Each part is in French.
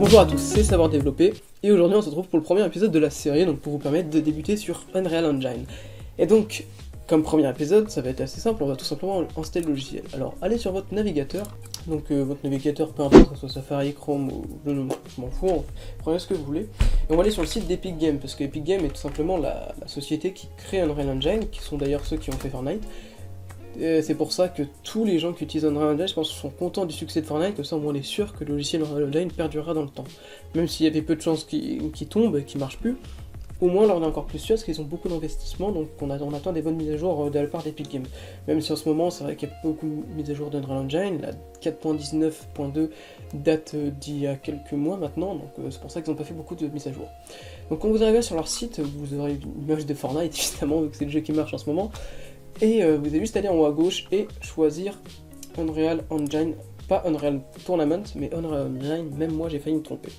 Bonjour à tous, c'est Savoir Développer, et aujourd'hui on se retrouve pour le premier épisode de la série, donc pour vous permettre de débuter sur Unreal Engine. Et donc, comme premier épisode, ça va être assez simple, on va tout simplement installer le logiciel. Alors, allez sur votre navigateur, donc votre navigateur, peu importe, que ce soit Safari, Chrome ou je m'en fous, prenez ce que vous voulez. Et on va aller sur le site d'Epic Games, parce que Epic Games est tout simplement la société qui crée Unreal Engine, qui sont d'ailleurs ceux qui ont fait Fortnite. C'est pour ça que tous les gens qui utilisent Unreal Engine, je pense, sont contents du succès de Fortnite, comme ça on est sûr que le logiciel Unreal Engine perdurera dans le temps. Même s'il y avait peu de chances qu'il tombe et qu'il marche plus, au moins là on est encore plus sûr parce qu'ils ont beaucoup d'investissement, donc on attend des bonnes mises à jour de la part d'Epic Games. Même si en ce moment c'est vrai qu'il y a beaucoup de mises à jour d'Unreal Engine, la 4.19.2 date d'il y a quelques mois maintenant, donc c'est pour ça qu'ils n'ont pas fait beaucoup de mises à jour. Donc quand vous arrivez sur leur site, vous aurez une image de Fortnite évidemment, vu que c'est le jeu qui marche en ce moment. Et vous avez juste aller en haut à gauche et choisir Unreal Engine, pas Unreal Tournament, mais Unreal Engine, même moi j'ai failli me tromper.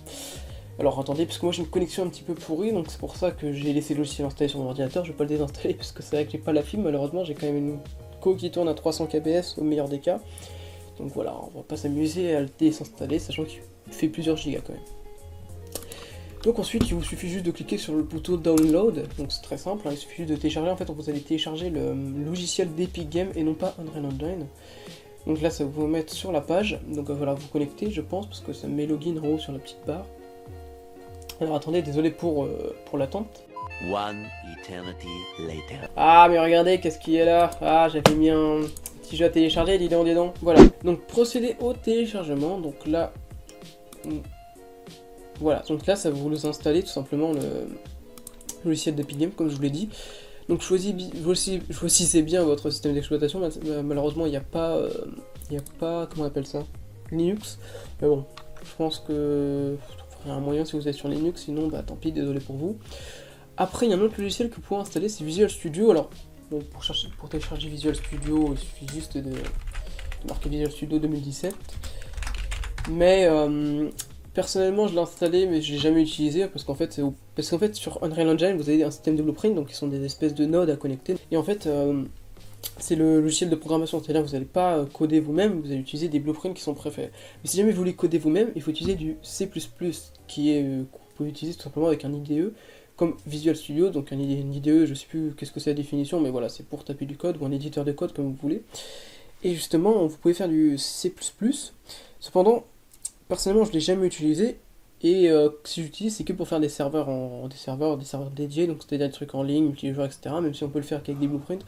Alors attendez, parce que moi j'ai une connexion un petit peu pourrie, donc c'est pour ça que j'ai laissé le logiciel installé sur mon ordinateur, je vais pas le désinstaller, parce que c'est vrai que j'ai pas la fibre, malheureusement j'ai quand même une co qui tourne à 300 kbps au meilleur des cas. Donc voilà, on va pas s'amuser à le désinstaller, sachant qu'il fait plusieurs gigas quand même. Donc ensuite, il vous suffit juste de cliquer sur le bouton Download, donc c'est très simple, hein, il suffit juste de télécharger, en fait vous allez télécharger le logiciel d'Epic Games et non pas Unreal Engine. Donc là ça va vous mettre sur la page, donc voilà, vous connectez je pense, parce que ça met login en haut sur la petite barre. Alors attendez, désolé pour l'attente. One eternity later. Ah mais regardez, qu'est-ce qu'il y a là? Ah, j'avais mis un petit jeu à télécharger, dis donc. Voilà, donc procédez au téléchargement, donc là... Voilà, donc là ça va vous installer tout simplement le logiciel d'Epic Games comme je vous l'ai dit. Donc choisissez bien votre système d'exploitation, malheureusement il n'y a pas, comment on appelle ça, Linux. Mais bon, je pense que il y a un moyen si vous êtes sur Linux, sinon bah tant pis, désolé pour vous. Après il y a un autre logiciel que vous pouvez installer, c'est Visual Studio. Alors bon, pour télécharger Visual Studio, il suffit juste de marquer Visual Studio 2017. Mais personnellement, je l'ai installé, mais je l'ai jamais utilisé parce qu'en fait, sur Unreal Engine, vous avez un système de blueprint, donc qui sont des espèces de nodes à connecter. Et en fait, c'est le logiciel de programmation, c'est-à-dire que vous n'allez pas coder vous-même, vous allez utiliser des blueprints qui sont préfaits. Mais si jamais vous voulez coder vous-même, il faut utiliser du C++, qui est que vous pouvez utiliser tout simplement avec un IDE, comme Visual Studio. Donc un IDE, je sais plus qu'est-ce que c'est la définition, mais voilà, c'est pour taper du code ou un éditeur de code comme vous voulez. Et justement, vous pouvez faire du C++. Cependant, personnellement, je l'ai jamais utilisé, et si j'utilise, c'est que pour faire des serveurs dédiés, donc c'est-à-dire des trucs en ligne, multijoueurs, etc. Même si on peut le faire qu'avec des blueprints,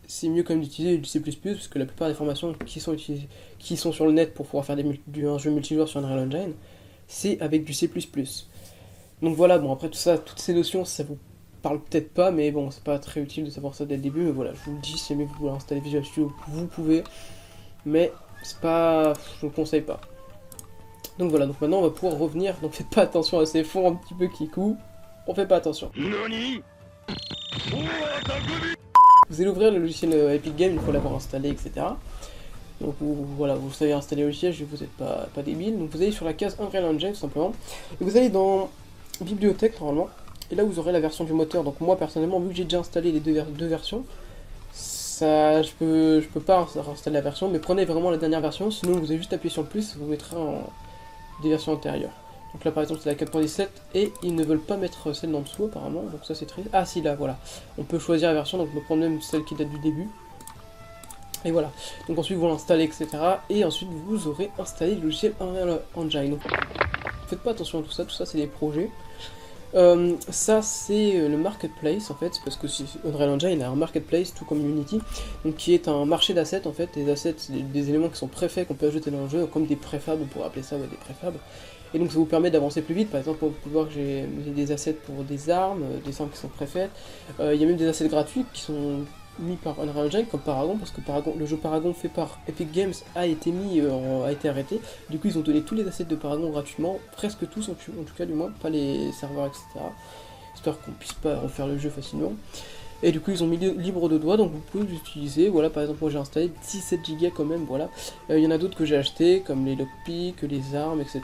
c'est mieux quand même d'utiliser du C++, parce que la plupart des formations qui sont sur le net pour pouvoir faire un jeu multijoueur sur Unreal Engine, c'est avec du C++. Donc voilà, bon après tout ça, toutes ces notions, ça vous parle peut-être pas, mais bon, c'est pas très utile de savoir ça dès le début, mais voilà, je vous le dis, si jamais vous voulez installer Visual Studio, vous pouvez, mais c'est pas, je ne le conseille pas. Donc voilà, donc maintenant on va pouvoir revenir, donc faites pas attention à ces fonds un petit peu qui coupent, on fait pas attention. Vous allez ouvrir le logiciel Epic Games une fois l'avoir installé, etc. Donc voilà, vous savez installer le logiciel, vous n'êtes pas débile, donc vous allez sur la case Unreal Engine tout simplement, et vous allez dans Bibliothèque normalement, et là vous aurez la version du moteur. Donc moi personnellement, vu que j'ai déjà installé les deux versions, ça, je peux pas installer la version, mais prenez vraiment la dernière version, sinon vous allez juste appuyer sur le plus, vous mettrez en des versions antérieures. Donc là par exemple c'est la 4.17 et ils ne veulent pas mettre celle d'en dessous apparemment, donc ça c'est triste. Ah si, là voilà, on peut choisir la version, donc on peut prendre même celle qui date du début. Et voilà, donc ensuite vous l'installez, etc. Et ensuite vous aurez installé le logiciel Unreal Engine. Donc, faites pas attention à tout ça c'est des projets. Ça c'est le marketplace en fait, parce que Unreal Engine a un marketplace tout comme Unity, donc qui est un marché d'assets en fait. Les assets, c'est des éléments qui sont préfaits qu'on peut ajouter dans le jeu, comme des préfabs, on pourrait appeler ça des préfabs. Et donc ça vous permet d'avancer plus vite. Par exemple, vous pouvez voir que j'ai des assets pour des armes qui sont préfaites. Il y a même des assets gratuits qui sont mis par Unreal Engine comme Paragon, parce que le jeu Paragon fait par Epic Games a été arrêté. Du coup ils ont donné tous les assets de Paragon gratuitement, presque tous en tout cas du moins, pas les serveurs, etc. J'espère qu'on puisse pas refaire le jeu facilement. Et du coup ils ont mis libre de droit, donc vous pouvez l'utiliser. Voilà, par exemple moi j'ai installé 17 Go quand même, voilà. Il y en a d'autres que j'ai acheté, comme les lockpicks, les armes, etc.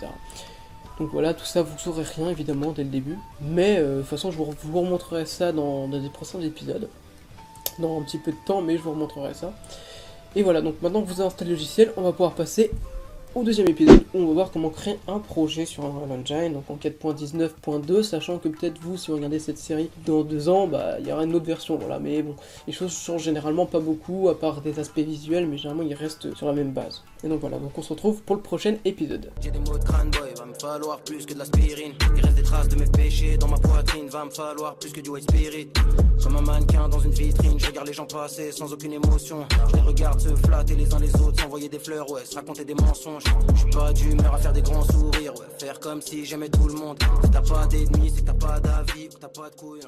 Donc voilà, tout ça vous saurez rien évidemment dès le début, mais de toute façon je vous remontrerai ça dans des prochains épisodes. Dans un petit peu de temps, mais je vous remontrerai ça. Et voilà, donc maintenant que vous avez installé le logiciel, on va pouvoir passer au deuxième épisode où on va voir comment créer un projet sur Unreal Engine, donc en 4.19.2, sachant que peut-être vous, si vous regardez cette série dans 2 ans, il y aura une autre version, voilà, mais bon, les choses changent généralement pas beaucoup, à part des aspects visuels, mais généralement ils restent sur la même base. Et donc voilà, donc on se retrouve pour le prochain épisode. J'ai des mots de crâne boy, va me falloir plus que de l'aspirine. Il reste des traces de mes péchés dans ma poitrine, va me falloir plus que du white spirit. Comme un mannequin dans une vitrine, je regarde les gens passer sans aucune émotion. Je les regarde se flatter les uns les autres, s'envoyer des fleurs, ouais, se raconter des mensonges. Je suis pas d'humeur à faire des grands sourires, ouais, faire comme si j'aimais tout le monde. Si t'as pas d'ennemis, c'est que t'as pas d'avis, ou t'as pas de couilles.